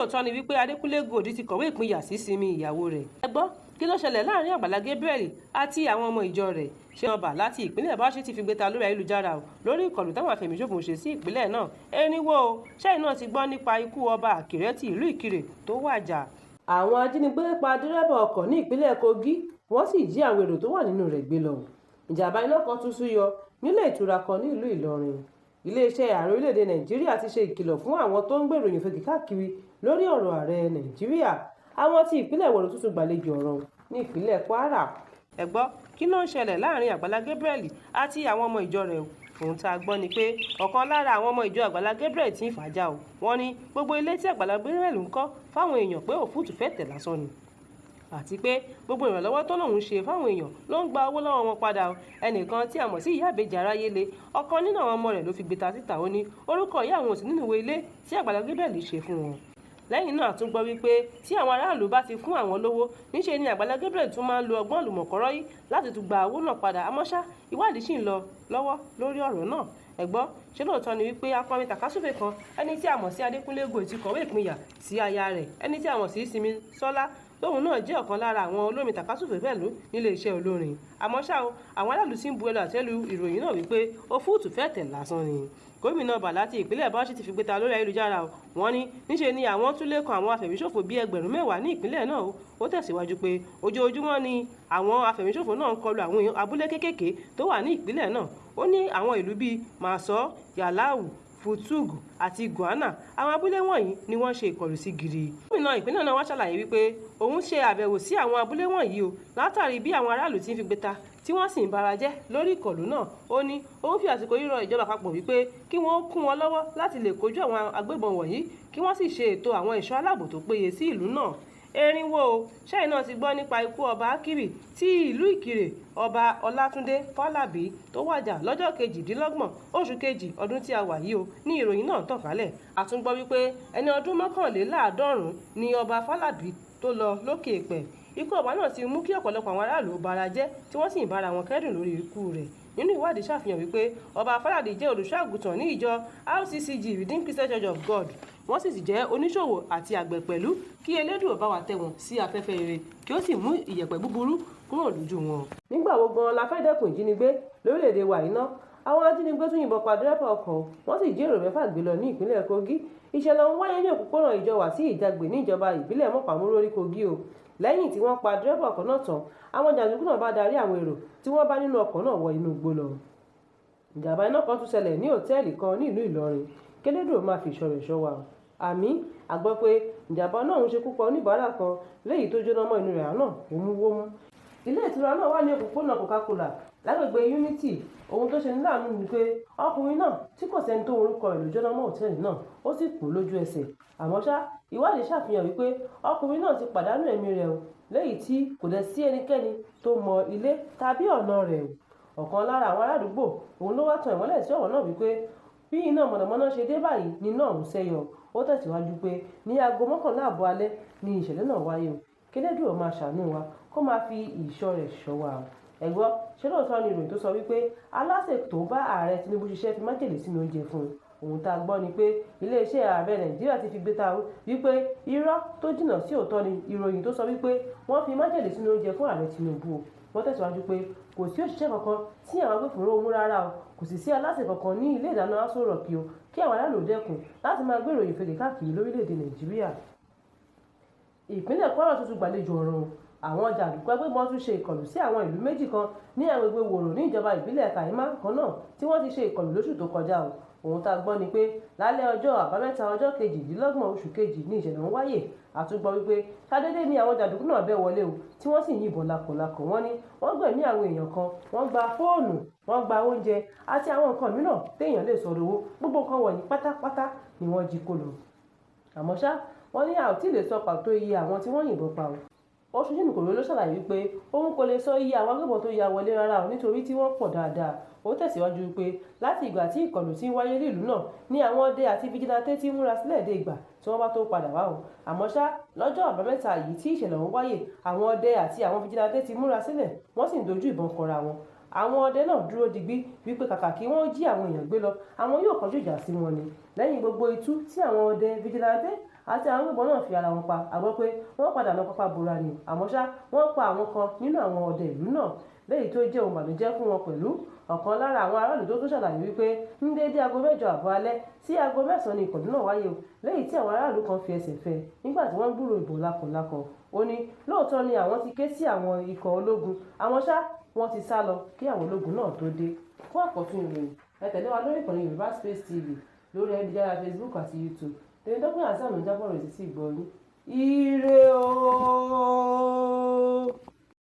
lóòótọ́ ni wípé Adékúnlé Gold ti kọ̀wé ìpínyà sí Simi ìyàwó rẹ̀. ẹ gbọ́ kí ló ṣẹlẹ̀ láàrin Àgbàlá Gabriel àti àwọn ọmọ ìjọ rẹ̀. ṣé ọba láti ìpínlẹ̀ Bauchi ti fi gbé ta lórí ayélujára o lórí ìkọlù táwọn afẹ̀míṣòfò ṣe sí ìpínlẹ̀ náà. ẹniwó o ṣẹ́yìn náà ti gbọ́ nípa ikú ọba Àkìrẹ́ ti ìlú Ìkirè tó wàjà. àwọn ajínigbé pa dírẹ́bà ọkọ̀ ní ìpínlẹ̀ Kogi wọ́n sì jí àwọn èrò tó wà nínú rẹ̀ gbé lọ. ìjàmbá iná kan tún súyọ nílé ìtura kan ní ìlú Ìlọrin. iléeṣẹ́ ààrẹ orílẹ̀-èdè Nàìjíríà ti ṣe ìkìlọ̀ fún àwọn tó ń gbèrò ìyìnfèkì káàkiri lórí ọ̀rọ̀ ààrẹ Nàìjíríà. àwọn tí ìpínlẹ̀ Wọ̀rọ̀ tuntun gbàlejò ọ̀rọ̀ ní ìpínlẹ̀ Kwara. ẹ gbọ́ kí ló ń ṣẹlẹ̀ láàrin Àgbàlá Gabriel àti àwọn ọmọ ìjọ rẹ̀. ohun tá a gbọ́ ni pé ọ̀kan lára àwọn ọmọ ìjọ Àgbàlá Gabriel ti ń fàájà o. wọ́n ní gbogbo ilé tí Àgbàlá Gabriel ń kọ́ fáwọn èèyàn pé òfúùtù fẹ́ tẹ̀ lásán ni, àti pé gbogbo ìrànlọ́wọ́ tó lòun ṣe fáwọn èèyàn ló ń gba owó lọ́wọ́ wọn padà o. ẹnìkan tí a mọ̀ sí ìyá àbèjì Aráyélé, ọ̀kan nínú àwọn ọmọ rẹ̀ ló fi gbé ta síta. ó ní orúkọ ìyá àwọn ò sí nínú ìwé ilé tí Àgbàlá Gabriel ṣe fún wọn. lẹ́yìn náà tún gbọ́ wípé tí àwọn aráàlú bá ti fún àwọn lówó níṣe ni Àgbàlá Gabriel tún máa ń lo ọgbọ́n àlùmọ̀kọ́rọ́ yìí láti tún gba owó náà padà. àmọ́ ṣá ìwádìí ṣì ń lọ lọ́wọ́ lórí ọ̀rọ̀ náà. ẹ gbọ́ ṣé lóòótọ́ ni wípé akọrin tàkásùfè kan ẹni tí a mọ̀ sí Adékúnlé Gold ti kọ̀wé ìpínyà sí aya rẹ̀ ẹni tí a mọ̀ sí Simi Sọ́lá lóhun náà jẹ́ ọ̀kan lára àwọn olórin tàkásùfè pẹ̀lú nílé iṣẹ́ olórin. àmọ́ ṣá o àwọn aráàlú sì ń bu ẹlò àtẹ́lu ìròyìn náà wípé òfúùtù fẹ́ tẹ̀ lásán ni. gómìnà Bàlá ti ìpínlẹ̀ Bauchi ti fi gbé ta lórí ayélujára o. wọ́n ní níṣe ni àwọn tún lè kan àwọn afẹ̀míṣòfò bíi ẹgbẹ̀rún mẹ́wàá ní ìpínlẹ̀ náà o. ó tẹ̀síwájú pé ojoojúmọ́ ni àwọn afẹ̀míṣòfò náà ń kọlu àwọn abúlé kéékèèké tó wà ní ìpínlẹ̀ náà. ó ní àwọn ìlú bíi Màsọ́, Yàláù, Futugu àti Gùánà, àwọn abúlé wọ̀nyí ni wọ́n ṣe ìkọlù sí gidi. gómìnà ìpínlẹ̀ náà wá ṣàlàyé wípé òun ṣe àbẹ̀wò sí àwọn abúlé wọ̀nyí o látàrí bí àwọn aráàlú ti ń fi gbé ta tí wọ́n sì ń bara jẹ́ lórí ìkọlù náà. ó ní òun fi àsìkò yìí rọ ìjọba àpapọ̀ wípé kí wọ́n kún wọn lọ́wọ́ láti lè kojú àwọn agbébọn wọ̀nyí kí wọ́n sì ṣe ètò àwọn ẹ̀ṣọ́ aláàbò tó péye sí ìlú náà. erinwo o ṣẹ́yìn náà ti gbọ́ nípa ikú ọba Akiri tí ìlú Ìkirè, ọba Ọlátúndé Fálàbí tó wàjà lọ́jọ́ 28 oṣù kejì ọdún tí a wà yìí o ní ìròyìn náà tàn kálẹ̀. a tún gbọ́ wípé ẹni ọdún 91 ni ọba Fálàbí tó lọ lókè èèpẹ̀. ikú ọba náà ti mú kí ọ̀pọ̀lọpọ̀ àwọn aráàlú bara jẹ́ tí wọ́n sì ń bára wọn kẹ́dùn lórí ikú rẹ̀. nínú ìwádìí ṣàfihàn wípé ọba Fálàbí jẹ́ olùṣọ́-àgùntàn ní ìjọ RCCG Redeemed Christian Church of God. wọ́n sì jẹ́ oníṣòwò àti àgbẹ̀ pẹ̀lú. kí Elédùà bá wa tẹ́ wọn sí afẹ́fẹ́ rere kí ó sì mú ìyẹ̀pẹ̀ búburú kúrò lójú wọn. nígbà wo gan la fẹ́ dẹ́kun ìjínigbé lórílẹ̀‐èdè wa yìí ná? àwọn ajínigbé tún yìnbọn pa dírẹ́bà ọkọ̀ wọ́n sì jí èrò 6 gbé lọ ní ìpínlẹ̀ Kogi. ìṣẹ̀lẹ̀ ọ̀hún wáyé ní òpópónà ìjọwà sí Ìjàgbé ní ìjọba ìbílẹ̀ Mọ́pàmúrórí Kogi o. lẹ́yìn tí wọ́n pa dírẹ́bà ọkọ̀ náà tán àwọn jàǹdùkú náà bá darí àwọn èrò tí wọ́n bá nínú ọkọ̀ náà wọ inú igbó lọ. ìjàmbá iná kan tún ṣẹlẹ̀ ní òtẹ́ẹ̀lì kan ní ìlú Ìlọrin. k'Elédùà máa fi ìṣọ́ rẹ̀ ṣọ́ wa. àmì àgbọ́ pé ìjàmbá náà ń ṣekú pa oníbàárà kan léyìí tó jóná mọ́ inú rẹ̀ náà wómúwómú. ilé ìtura náà wà ní òpópónà Coca-Cola lágbègbè Unity. ohun tó ṣe ní láàánú ni pé ọkùnrin náà tí kò sẹ́ni tó orúkọ rẹ̀ ló jóná mọ́ òtẹ́ẹ̀lì náà ó sì kú lójú ẹsẹ̀. àmọ́ ṣá ìwádìí ṣàfihàn wípé ọkùnrin náà ti pàdánù ẹ̀mí rẹ̀ o léyìí tí kò dẹ̀ sí ẹnikẹ́ni tó mọ ilé tàbí ọ̀nà rẹ̀ o. ọ̀kan lára àwọn aládùúgbò òun ló wá tan ìmọ́lẹ̀ sí ọ̀rọ̀ náà wípé bí iná mọ̀nàmọ́ná ṣe dé báyìí ni iná ọ̀hún ṣẹ́yọ. ó tẹ̀síwájú pé ní aago 11 alẹ́ ni ìṣẹ̀lẹ̀ náà wáyé o. k'Elédùà máa ṣàánú wa kó máa fi ìṣọ́ rẹ̀ ṣọ́ wa o. ẹ gbọ́ ṣé lóòótọ́ ni ìròyìn tó sọ wípé aláṣẹ tó bá ààrẹ Tinubu ṣiṣẹ́ fi májèlé sínú oúnjẹ fún un. ohun tá a gbọ́ ni pé iléeṣẹ́ ààrẹ Nàìjíríà ti fi gbé ta wípé irọ́ tó jìnnà sí òótọ́ ni ìròyìn tó sọ wípé wọ́n fi májèlé sínú oúnjẹ fún ààrẹ Tinubu o. wọ́n tẹ̀síwájú pé kò sí òṣìṣẹ́ kankan tí àwọn agbófinró mú rárá o, kò sì sí aláṣẹ kankan ní ilé ìdáná Aso Rock o kí àwọn aráàlú dẹ́kun láti máa gbé ìròyìn fèdè káàkiri lórílẹ̀‐èdè Nàìjíríà. ìpínlẹ̀ Kwara tuntun gbàlejò ọ̀ràn. àwọn jàǹdùkú agbébọn tún ṣe ìkọlù sí àwọn ìlú méjì kan ní agbègbè Wòrò ní ìjọba ìbílẹ̀ Kàímà kan náà tí wọ́n ti ṣe ìkọlù lóṣù tó kọjá o. ohun tá a gbọ́ ni pé lálẹ́ ọjọ́ àbámẹ́ta ọjọ́ 28 oṣù kejì ní ìṣẹ̀lẹ̀ ń wáyé. a tún gbọ́ wípé ṣàdédé ni àwọn jàǹdùkú náà bẹ́ wọlé o tí wọ́n sì yìnbọn lákòlákò. wọ́n ní wọ́n gbẹ̀mí àwọn èèyàn kan, wọ́n gba fóònù, wọ́n gba oúnjẹ àti àwọn nǹkan mìíràn téèyàn lè sọ̀rọ̀ owó. gbogbo nǹkan wọ̀nyí pátápátá ni wọ́n jí kó lọ. àmọ́ ṣá wọ́n ní a ò tí ì lè sọ pàtó iye àwọn tí wọ́n yìnbọn pa o. Ọ̀ṣun Nìkòrò ló ṣàlàyé wípé òun kò lè sọ iye àwọn agbébọn tó ya wọlé rárá o nítorí tí wọ́n pọ̀ dáadáa. ó tẹ̀síwájú wípé láti ìgbà tí ìkọlù ti ń wáyé nílùú náà ni àwọn ọdẹ àti fìjìláńtẹ́ ti ń múra sílẹ̀ dé ìgbà tí wọ́n bá tó padà wá o. àmọ́ ṣá lọ́jọ́ àbámẹ́ta yìí tí ìṣẹ̀lẹ̀ ọ̀hún wáyé àwọn ọdẹ àti àwọn fìjìláńtẹ́ ti múra sílẹ̀ wọ́n sì ń dojú ìbọn kọra wọn. àwọn ọdẹ náà dúró digbí wípé kàkà kí wọ́n jí àwọn èèyàn gbé lọ àwọn yóò kọjú ìjà sí wọn ni. lẹ́yìn gbogbo itú tí àwọn ọdẹ fìjìláńtẹ́ àti àwọn agbébọn náà fi ara wọn pa. A gbọ́ pé wọ́n padà lọ pápá bora ni, àmọ́ ṣá wọ́n pa àwọn kan nínú àwọn ọdẹ ìlú náà, léyìí tó jẹ́ ohun ìbànújẹ́ fún wọn pẹ̀lú. Ọ̀kan lára àwọn aráàlú tó tún ṣàlàyé wípé ní déédé aago 8 àbọ̀ alẹ́ sí aago 9 ni ìkọlù náà wáyé o, léyìí tí àwọn aráàlú kan fi ẹsẹ̀ fẹ́ nígbà tí wọ́n gbúròó ìbọn lákọ̀lákọ̀. Ó ní lóòótọ́ ni àwọn ti ké sí àwọn ikọ̀ ológun, àmọ́ ṣá wọ́n ti sá lọ kí àwọn ológun náà tó dé. Fún àkọ́tún ìròyìn, ẹ tẹ̀lé wa lórí ìkànnì Yorùbá Space TV lórí ayélujára Facebook àti YouTube. Tèmítọ́pẹ́ Hasan ló ń jábọ̀ rẹ̀ sí ìgbọ́ yín. Ire o.